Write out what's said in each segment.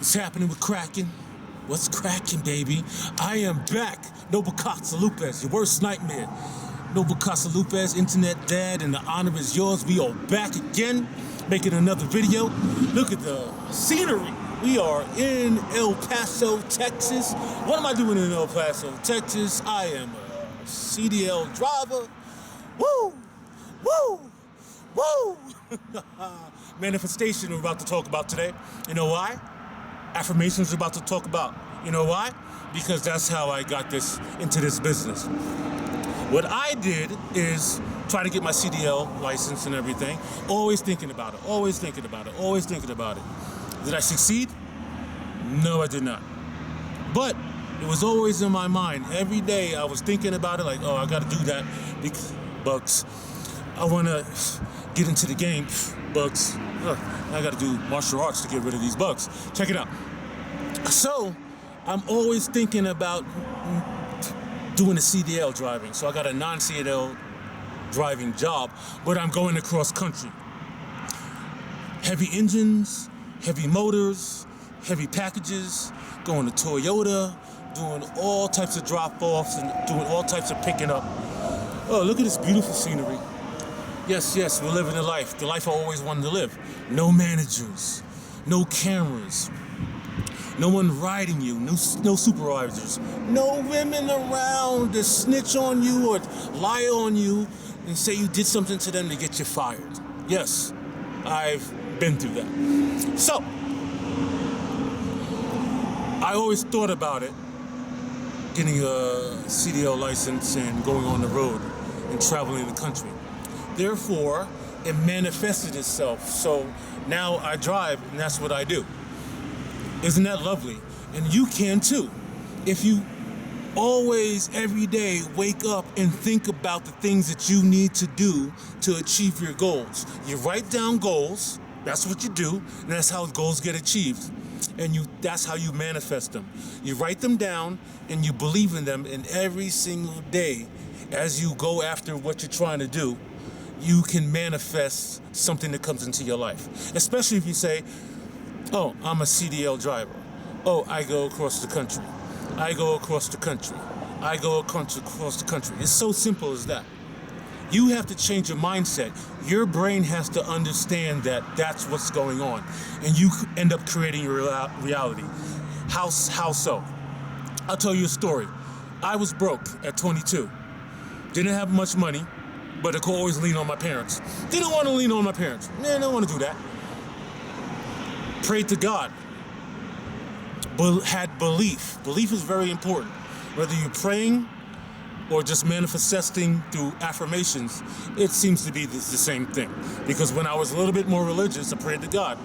What's happening with Kraken? What's cracking, baby? I am back. Noble Casalupus, your worst nightmare. Noble Casalupus, internet dad, and the honor is yours. We are back again, making another video. Look at the scenery. We are in El Paso, Texas. What am I doing in El Paso, Texas? I am a CDL driver. Woo! Woo! Woo! Manifestation we're about to talk about today. You know why? Affirmations we're about to talk about. You know why? Because that's how I got into this business. What I did is try to get my CDL license and everything, always thinking about it, always thinking about it, always thinking about it. Did I succeed? No, I did not. But it was always in my mind. Every day I was thinking about it, like, oh, I got to do that because bugs. I want to get into the game, bugs. I got to do martial arts to get rid of these bugs. Check it out. So I'm always thinking about doing a CDL driving. So I got a non-CDL driving job, but I'm going across country. Heavy engines, heavy motors, heavy packages, going to Toyota, doing all types of drop-offs and doing all types of picking up. Oh, look at this beautiful scenery. Yes, we're living the life I always wanted to live. No managers, no cameras, no one riding you, no supervisors, no women around to snitch on you or lie on you and say you did something to them to get you fired. Yes, I've been through that. So, I always thought about it, getting a CDL license and going on the road and traveling the country. Therefore, it manifested itself. So now I drive, and that's what I do. Isn't that lovely? And you can too. If you always, every day, wake up and think about the things that you need to do to achieve your goals. You write down goals. That's what you do, and that's how goals get achieved. And that's how you manifest them. You write them down, and you believe in them, and every single day, as you go after what you're trying to do, you can manifest something that comes into your life. Especially if you say, oh, I'm a CDL driver. Oh, I go across the country. I go across the country. I go across the country. It's so simple as that. You have to change your mindset. Your brain has to understand that that's what's going on. And you end up creating your reality. How so? I'll tell you a story. I was broke at 22. Didn't have much money, but I could always lean on my parents. Didn't want to lean on my parents. Man, I don't want to do that. Prayed to God. Had belief. Belief is very important. Whether you're praying or just manifesting through affirmations, it seems to be the same thing. Because when I was a little bit more religious, I prayed to God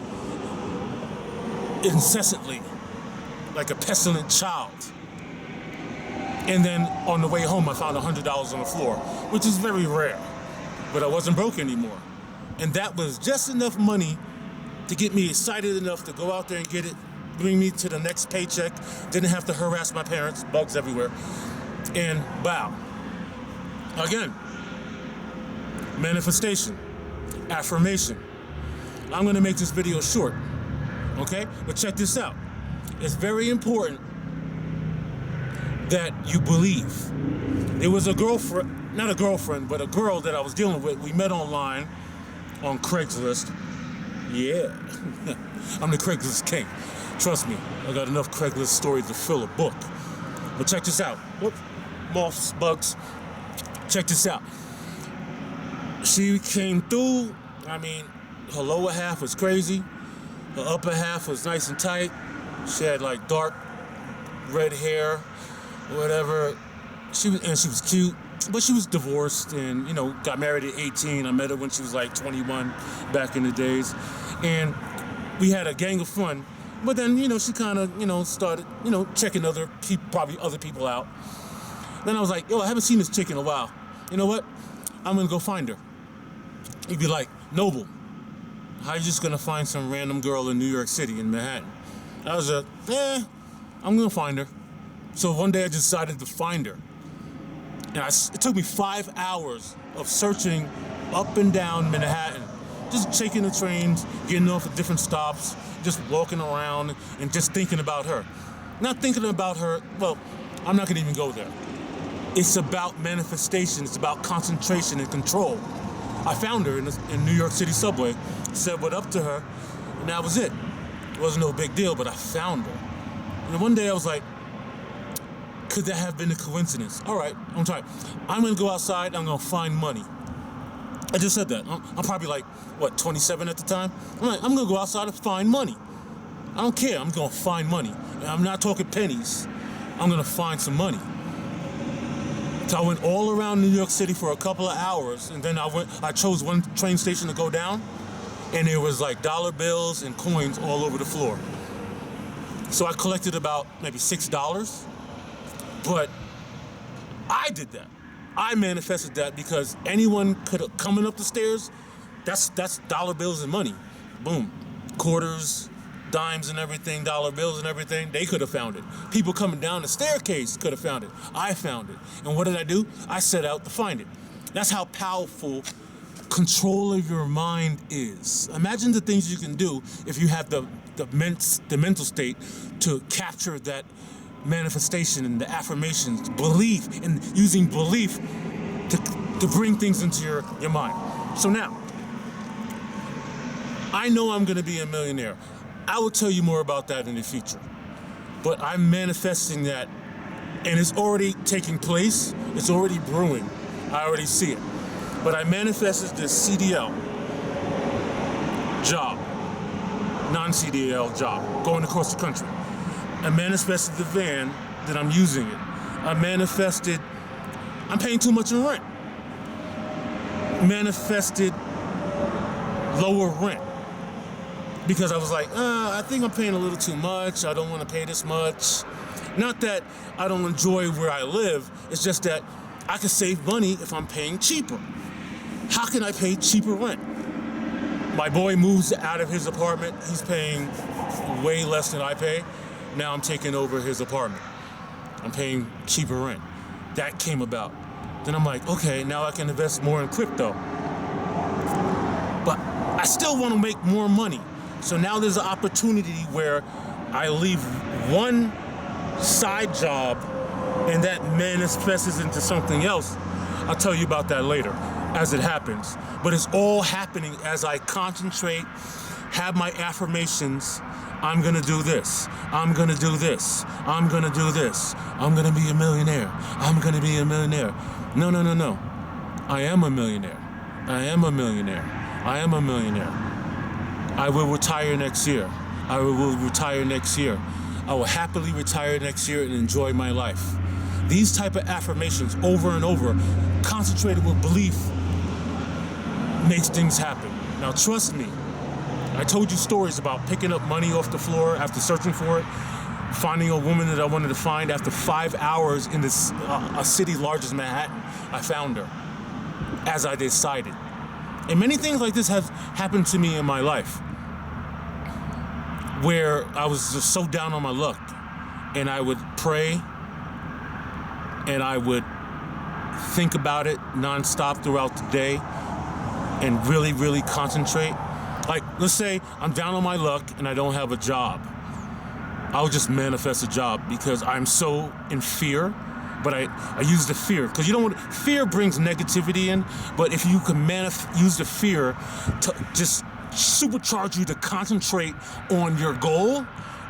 incessantly, like a pestilent child. And then on the way home, I found $100 on the floor, which is very rare. But I wasn't broke anymore. And that was just enough money to get me excited enough to go out there and get it, bring me to the next paycheck. Didn't have to harass my parents, bugs everywhere. And wow. Again, manifestation, affirmation. I'm gonna make this video short, okay? But check this out. It's very important that you believe. There was a girlfriend, not a girlfriend, but a girl that I was dealing with. We met online on Craigslist. Yeah, I'm the Craigslist king. Trust me, I got enough Craigslist stories to fill a book. But check this out. Whoop, moths, bugs. Check this out. She came through. I mean, her lower half was crazy. Her upper half was nice and tight. She had like dark red hair, whatever. She was cute, but she was divorced and, got married at 18. I met her when she was like 21 back in the days. And we had a gang of fun. But then, she kind of, started, checking other people out. Then I was like, I haven't seen this chick in a while. You know what? I'm going to go find her. You'd be like, Noble, how you just going to find some random girl in New York City in Manhattan? I was I'm going to find her. So one day I decided to find her. And it took me 5 hours of searching up and down Manhattan just taking the trains, getting off at different stops, just walking around and just thinking about her. Not thinking about her, well, I'm not gonna even go there. It's about manifestation, it's about concentration and control. I found her in New York City subway, said what up to her, and that was it. It wasn't no big deal, but I found her. And one day I was like, could that have been a coincidence? All right, I'm trying. I'm gonna go outside, I'm gonna find money. I just said that. I'm probably like, 27 at the time? I'm gonna go outside and find money. I don't care, I'm gonna find money. And I'm not talking pennies. I'm gonna find some money. So I went all around New York City for a couple of hours, and then I chose one train station to go down, and there was like dollar bills and coins all over the floor. So I collected about maybe $6, but I did that. I manifested that because anyone could have coming up the stairs, that's dollar bills and money. Boom. Quarters, dimes and everything, dollar bills and everything, they could have found it. People coming down the staircase could have found it. I found it. And what did I do? I set out to find it. That's how powerful control of your mind is. Imagine the things you can do if you have the mental state to capture that manifestation and the affirmations, belief, and using belief to bring things into your mind. So now, I know I'm gonna be a millionaire. I will tell you more about that in the future. But I'm manifesting that, and it's already taking place. It's already brewing. I already see it. But I manifested this CDL job, non-CDL job, going across the country. I manifested the van that I'm using it. I manifested, I'm paying too much in rent. Manifested lower rent. Because I was like, I think I'm paying a little too much. I don't want to pay this much. Not that I don't enjoy where I live. It's just that I could save money if I'm paying cheaper. How can I pay cheaper rent? My boy moves out of his apartment. He's paying way less than I pay. Now I'm taking over his apartment. I'm paying cheaper rent. That came about. Then I'm like, okay, now I can invest more in crypto. But I still want to make more money. So now there's an opportunity where I leave one side job and that manifests into something else. I'll tell you about that later as it happens. But it's all happening as I concentrate, have my affirmations. I'm gonna do this. I'm gonna do this. I'm gonna do this. I'm gonna be a millionaire. I'm gonna be a millionaire. No. I am a millionaire. I am a millionaire. I am a millionaire. I will retire next year. I will retire next year. I will happily retire next year and enjoy my life. These type of affirmations over and over, concentrated with belief, makes things happen. Now trust me, I told you stories about picking up money off the floor after searching for it, finding a woman that I wanted to find after 5 hours in this a city large as Manhattan. I found her, as I decided. And many things like this have happened to me in my life, where I was just so down on my luck, and I would pray, and I would think about it nonstop throughout the day, and really, really concentrate. Like, let's say I'm down on my luck and I don't have a job. I'll just manifest a job because I'm so in fear, but I use the fear. Because you don't want, fear brings negativity in, but if you can use the fear to just supercharge you to concentrate on your goal,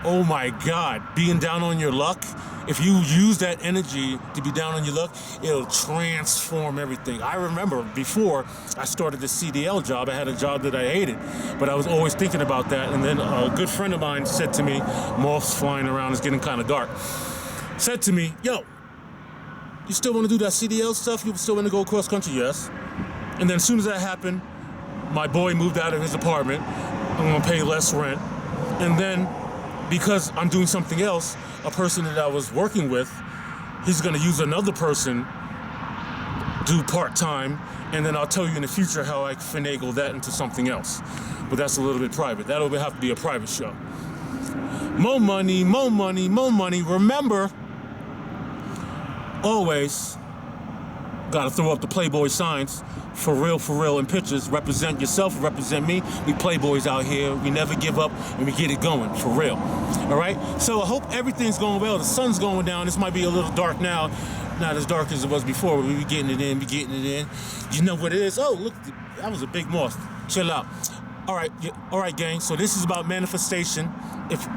oh my God, being down on your luck, if you use that energy to be down on your luck, it'll transform everything. I remember before I started the CDL job, I had a job that I hated, but I was always thinking about that. And then a good friend of mine said to me, moths flying around, it's getting kind of dark, said to me, yo, you still want to do that CDL stuff? You still want to go across country? Yes. And then as soon as that happened, my boy moved out of his apartment. I'm going to pay less rent. And then because I'm doing something else, a person that I was working with, he's gonna use another person, do part-time, and then I'll tell you in the future how I finagle that into something else. But that's a little bit private. That'll have to be a private show. More money, more money, more money. Remember, always, Gotta throw up the Playboy signs. For real, in pictures. Represent yourself, represent me. We Playboys out here. We never give up, and we get it going, for real. All right? So I hope everything's going well. The sun's going down. This might be a little dark now. Not as dark as it was before, but we be getting it in, You know what it is? Oh, look, that was a big moth. Chill out. All right, gang. So this is about manifestation. These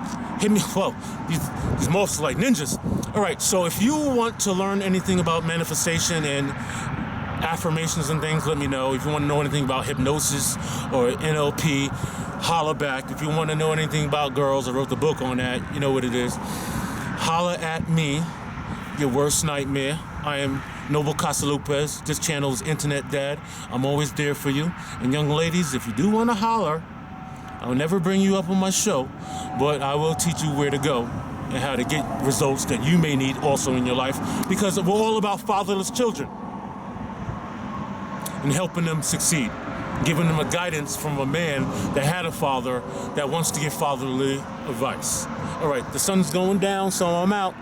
moths are like ninjas. All right, so if you want to learn anything about manifestation and affirmations and things, let me know. If you want to know anything about hypnosis or NLP, holla back. If you want to know anything about girls, I wrote the book on that. You know what it is. Holla at me, your worst nightmare. I am Noble Casalupus. This channel is Internet Dad. I'm always there for you. And young ladies, if you do want to holler, I'll never bring you up on my show, but I will teach you where to go and how to get results that you may need also in your life, because we're all about fatherless children and helping them succeed, giving them a guidance from a man that had a father that wants to give fatherly advice. All right, the sun's going down, so I'm out.